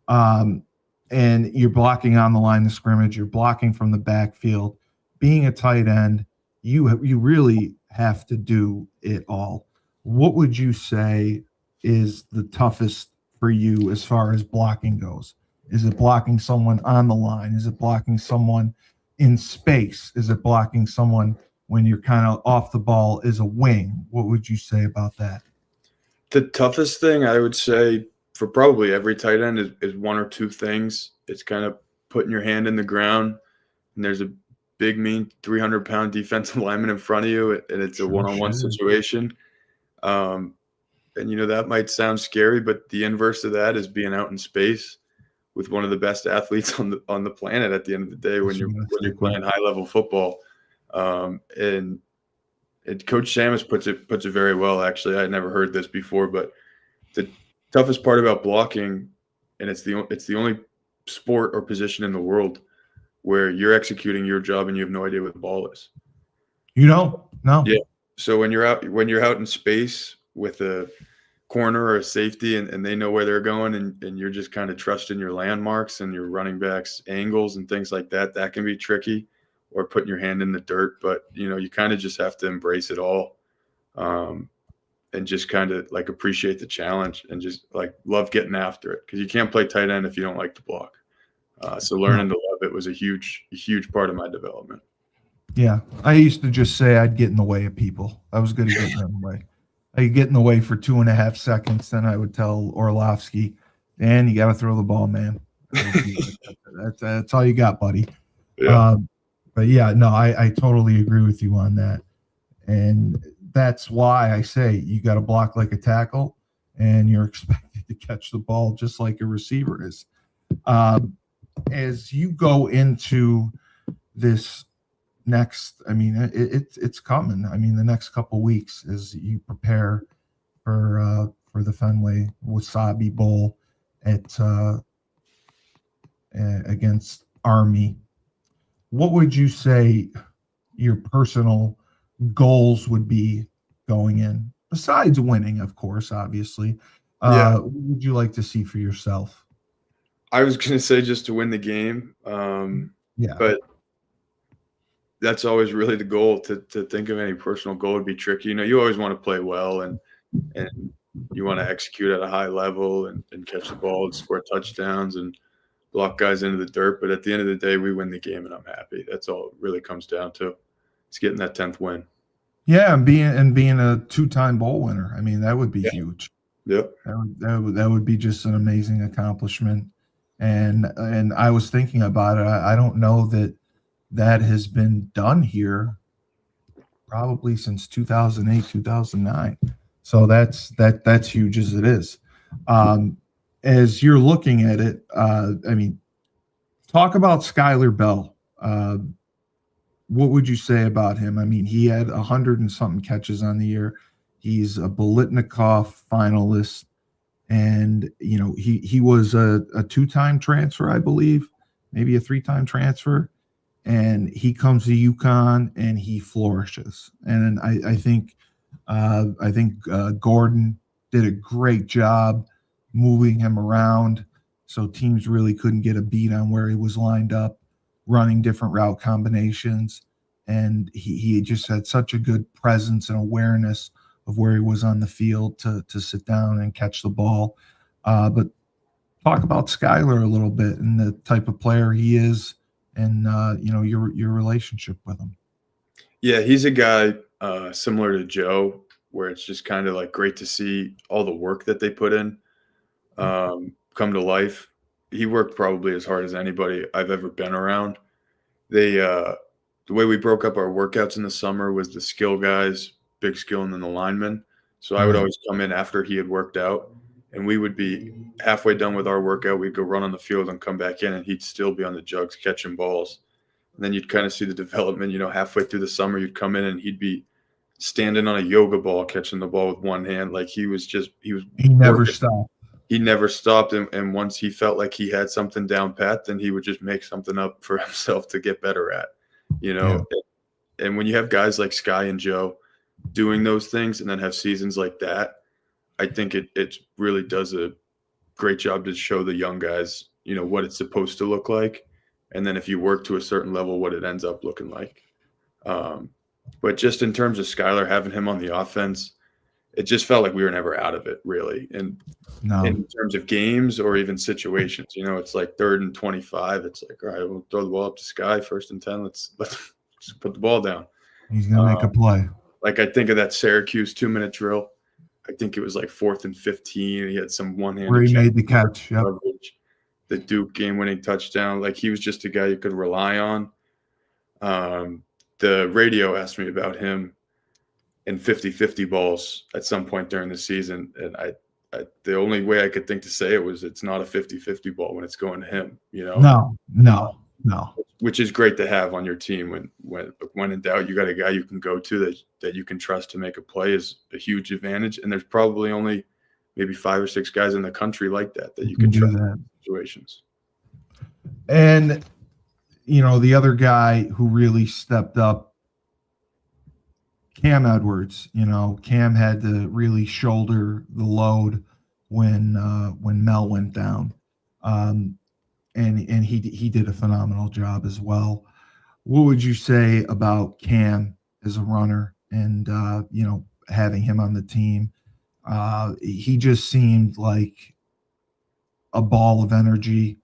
And you're blocking on the line of scrimmage. You're blocking from the backfield. Being a tight end, you really have to do it all. What would you say is the toughest for you as far as blocking goes? Is it blocking someone on the line? Is it blocking someone in space? Is it blocking someone when you're kind of off the ball as a wing? What would you say about that? The toughest thing I would say for probably every tight end is 1 or 2 things. It's kind of putting your hand in the ground, and there's a big, mean 300-pound defensive lineman in front of you, and it's a one-on-one situation. And, that might sound scary, but the inverse of that is being out in space with one of the best athletes on the planet at the end of the day when you're playing high-level football. And Coach Samus puts it very well, actually. I had never heard this before, but the toughest part about blocking, and it's the only sport or position in the world where you're executing your job and you have no idea what the ball is. You don't? No. Yeah. So when you're out in space with a corner or a safety and they know where they're going and you're just kind of trusting your landmarks and your running backs angles and things like that, that can be tricky, or putting your hand in the dirt. But, you kind of just have to embrace it all. And just kind of like appreciate the challenge and just like love getting after it, because you can't play tight end if you don't like to block. So learning to love it was a huge part of my development. Yeah, I used to just say I'd get in the way of people. I was good at getting in the way. I could get in the way for 2.5 seconds, then I would tell Orlovsky, "Dan, you got to throw the ball, man. That's all you got, buddy." Yeah. But yeah, no, I totally agree with you on that, and that's why I say you got to block like a tackle, and you're expected to catch the ball just like a receiver is. As you go into this next, I mean, it's coming. I mean, the next couple weeks as you prepare for the Fenway Wasabi Bowl at against Army. What would you say your personal goals would be going in, besides winning, of course, obviously? Yeah. What would you like to see for yourself? I was going to say just to win the game. Yeah. But that's always really the goal. To think of any personal goal would be tricky. You know, you always want to play well and you want to execute at a high level and catch the ball and score touchdowns and block guys into the dirt. But at the end of the day, we win the game and I'm happy. That's all it really comes down to. It's getting that 10th win. Yeah, and being a 2-time bowl winner. I mean, that would be huge. Yep. That would be just an amazing accomplishment. And I was thinking about it. I don't know that has been done here probably since 2008, 2009. So that's huge as it is. As you're looking at it, I mean, talk about Skylar Bell. What would you say about him? I mean, he had 100 and something catches on the year. He's a Bolitnikoff finalist, and you know he was a 2-time transfer, I believe, maybe a 3-time transfer, and he comes to UConn and he flourishes. And I think Gordon did a great job moving him around, so teams really couldn't get a beat on where he was lined up, running different route combinations, and he just had such a good presence and awareness of where he was on the field to sit down and catch the ball. But talk about Skylar a little bit and the type of player he is, and your relationship with him. Yeah, he's a guy similar to Joe, where it's just kind of like great to see all the work that they put in come to life. He worked probably as hard as anybody I've ever been around. The way we broke up our workouts in the summer was the skill guys, big skill, and then the linemen. So I would always come in after he had worked out, and we would be halfway done with our workout. We'd go run on the field and come back in, and he'd still be on the jugs catching balls. And then you'd kind of see the development, halfway through the summer, you'd come in and he'd be standing on a yoga ball, catching the ball with one hand. Like he never stopped. He never stopped. And once he felt like he had something down pat, then he would just make something up for himself to get better at, Yeah. And when you have guys like Sky and Joe doing those things and then have seasons like that, I think it really does a great job to show the young guys, what it's supposed to look like. And then if you work to a certain level, what it ends up looking like. But just in terms of Skylar, having him on the offense, it just felt like we were never out of it, really. And in terms of games or even situations, it's like 3rd and 25. It's like, all right, we'll throw the ball up to Sky, 1st and 10. Let's just put the ball down. He's going to make a play. Like I think of that Syracuse 2-minute drill. I think it was like 4th and 15. He had some one-handed where he made the catch. Yep. The Duke game-winning touchdown. Like he was just a guy you could rely on. The radio asked me about him in 50-50 balls at some point during the season, and I the only way I could think to say it was it's not a 50-50 ball when it's going to him. No. Which is great to have on your team when in doubt, you got a guy you can go to that you can trust to make a play is a huge advantage. And there's probably only maybe 5 or 6 guys in the country like that you can trust in situations. And the other guy who really stepped up, Cam Edwards. Cam had to really shoulder the load when Mel went down. And he did a phenomenal job as well. What would you say about Cam as a runner and having him on the team? He just seemed like a ball of energy.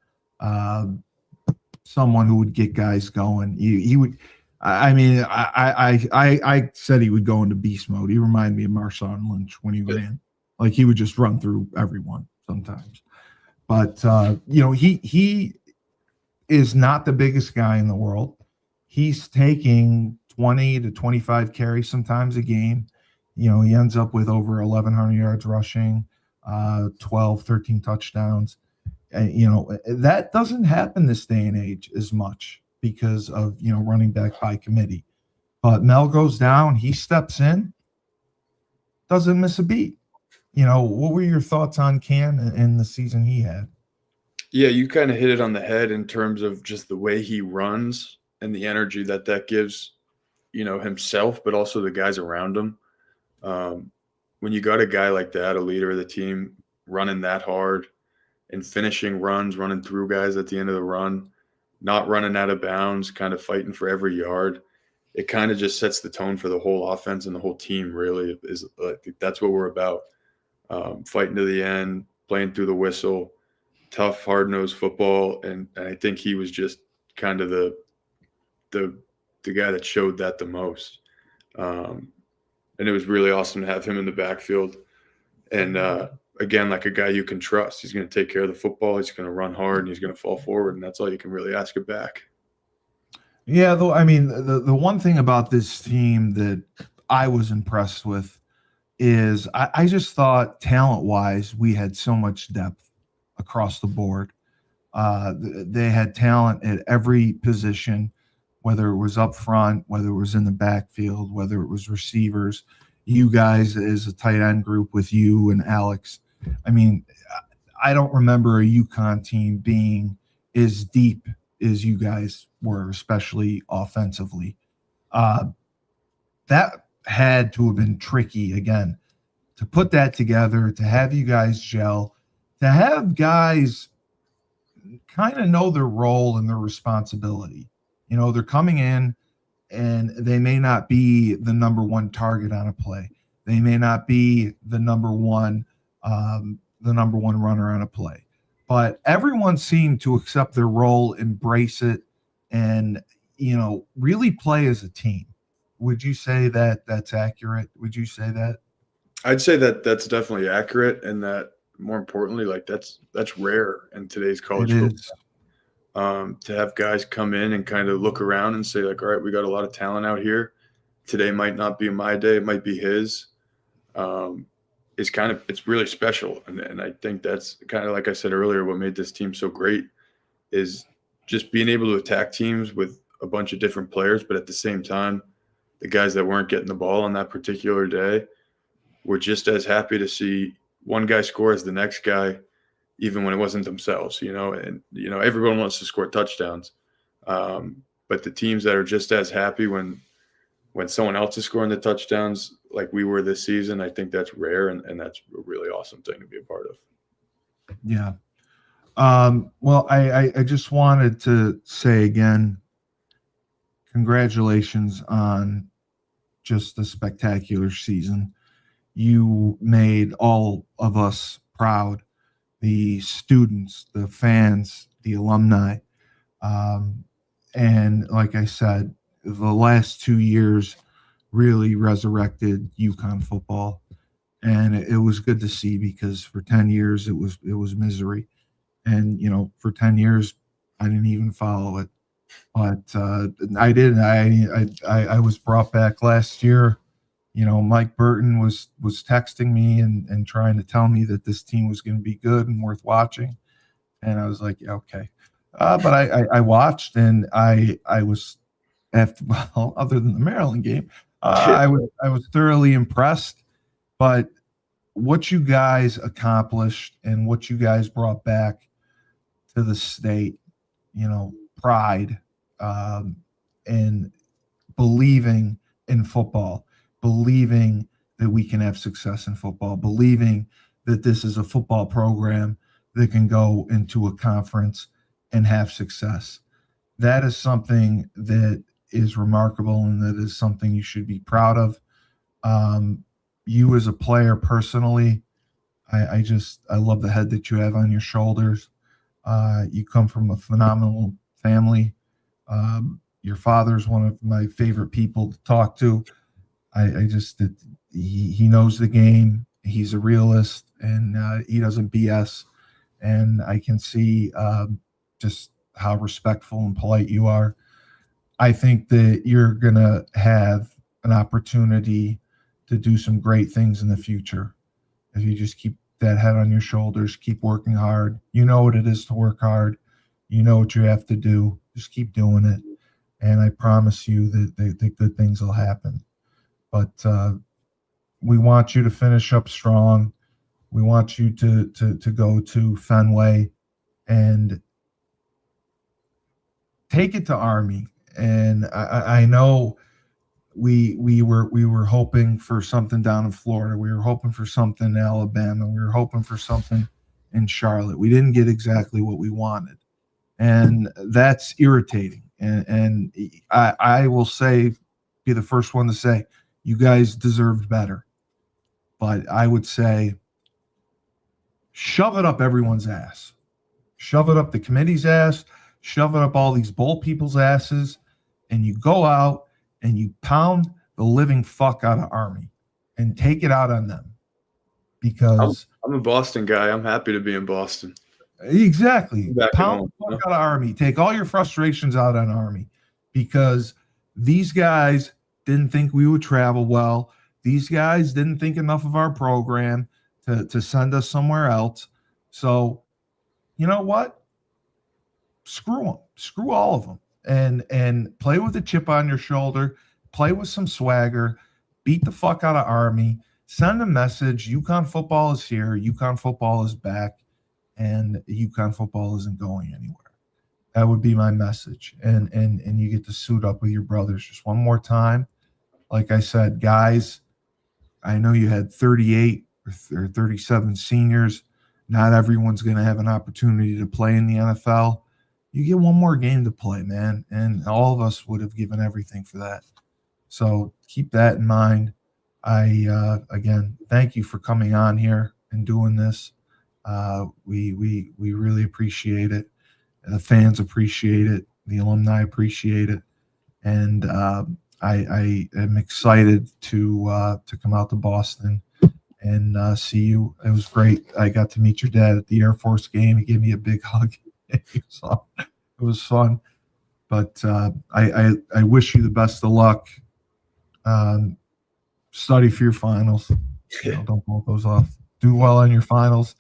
someone who would get guys going. He would. I mean, I said he would go into beast mode. He reminded me of Marshawn Lynch when he ran. Like he would just run through everyone sometimes. But he is not the biggest guy in the world. He's taking 20 to 25 carries sometimes a game. He ends up with over 1,100 yards rushing, 12, 13 touchdowns. That doesn't happen this day and age as much because of, running back by committee. But Mel goes down, he steps in, doesn't miss a beat. What were your thoughts on Cam and the season he had? Yeah, you kind of hit it on the head in terms of just the way he runs and the energy that gives, himself, but also the guys around him. When you got a guy like that, a leader of the team, running that hard and finishing runs, running through guys at the end of the run, not running out of bounds, kind of fighting for every yard, it kind of just sets the tone for the whole offense and the whole team. Really, is that's what we're about. Fighting to the end, playing through the whistle, tough, hard-nosed football, and I think he was just kind of the guy that showed that the most. And it was really awesome to have him in the backfield. And again, like a guy you can trust. He's going to take care of the football. He's going to run hard, and he's going to fall forward, and that's all you can really ask it back. Yeah, though, I mean, the one thing about this team that I was impressed with is I just thought talent-wise we had so much depth across the board. They had talent at every position, whether it was up front, whether it was in the backfield, whether it was receivers. You guys as a tight end group with you and Alex. I mean, I don't remember a UConn team being as deep as you guys were, especially offensively. That had to have been tricky, again, to put that together, to have you guys gel, to have guys kind of know their role and their responsibility. They're coming in and they may not be the number one target on a play. They may not be the number one runner on a play. But everyone seemed to accept their role, embrace it, and, really play as a team. Would you say that that's accurate? Would you say that? I'd say that that's definitely accurate, and that more importantly, like that's rare in today's college football. To have guys come in and kind of look around and say, like, all right, we got a lot of talent out here. Today might not be my day, it might be his. It's really special. And I think that's kind of, like I said earlier, what made this team so great is just being able to attack teams with a bunch of different players, but at the same time, the guys that weren't getting the ball on that particular day were just as happy to see one guy score as the next guy, even when it wasn't themselves, and, everyone wants to score touchdowns. But the teams that are just as happy when someone else is scoring the touchdowns like we were this season, I think that's rare, and that's a really awesome thing to be a part of. Yeah. Well, I just wanted to say again, congratulations on just a spectacular season. You made all of us proud, the students, the fans, the alumni. And like I said, the last 2 years really resurrected UConn football. And it was good to see, because for 10 years it was misery. And, for 10 years, I didn't even follow it. But I did. I was brought back last year. Mike Burton was texting me and trying to tell me that this team was going to be good and worth watching. And I was like, yeah, okay. But I watched, and I was, other than the Maryland game, I was thoroughly impressed. But what you guys accomplished and what you guys brought back to the state, pride, and believing in football, believing that we can have success in football, believing that this is a football program that can go into a conference and have success. That is something that is remarkable, and that is something you should be proud of. You as a player personally, I love the head that you have on your shoulders. You come from a phenomenal family. Your father's one of my favorite people to talk to. I just he knows the game. He's a realist, and he doesn't BS. And I can see just how respectful and polite you are. I think that you're gonna have an opportunity to do some great things in the future if you just keep that head on your shoulders, keep working hard. You know what it is to work hard. You know what you have to do. Just keep doing it, and I promise you that good things will happen. But we want you to finish up strong. We want you to go to Fenway and take it to Army. And I know we were hoping for something down in Florida. We were hoping for something in Alabama. We were hoping for something in Charlotte. We didn't get exactly what we wanted, and that's irritating. And I will say, be the first one to say, you guys deserved better. But I would say, shove it up everyone's ass. Shove it up the committee's ass. Shove it up all these bowl people's asses, and you go out and you pound the living fuck out of Army and take it out on them. Because I'm a Boston guy. I'm happy to be in Boston. Exactly. Pound home, the fuck out of Army. Take all your frustrations out on Army, because these guys didn't think we would travel well. These guys didn't think enough of our program to send us somewhere else. So, you know what? Screw them. Screw all of them. And play with a chip on your shoulder. Play with some swagger. Beat the fuck out of Army. Send a message. UConn football is here. UConn football is back. And UConn football isn't going anywhere. That would be my message. And you get to suit up with your brothers just one more time. Like I said, guys, I know you had 38 or 37 seniors. Not everyone's going to have an opportunity to play in the NFL. You get one more game to play, man. And all of us would have given everything for that. So keep that in mind. Again, thank you for coming on here and doing this. We really appreciate it. The fans appreciate it. The alumni appreciate it. And I am excited to come out to Boston and see you. It was great. I got to meet your dad at the Air Force game. He gave me a big hug. So it was fun. But I wish you the best of luck. Study for your finals. Don't blow those off. Do well on your finals.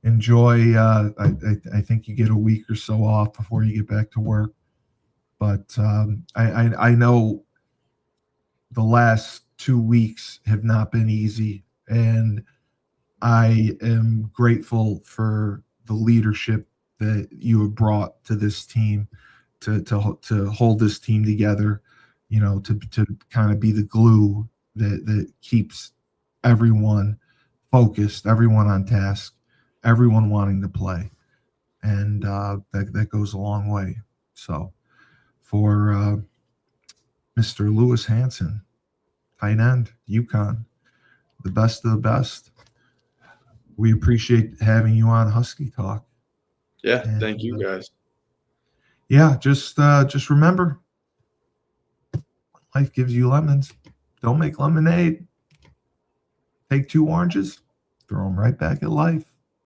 Enjoy. I think you get a week or so off before you get back to work. But I know the last 2 weeks have not been easy, and I am grateful for the leadership that you have brought to this team to hold this team together. To kind of be the glue that keeps everyone focused, everyone on task, everyone wanting to play. And that goes a long way. So for Mr. Lewis Hansen, tight end, UConn, the best of the best. We appreciate having you on Husky Talk. Yeah, and thank you guys. Yeah, just remember, life gives you lemons. Don't make lemonade. Take 2 oranges, throw them right back at life.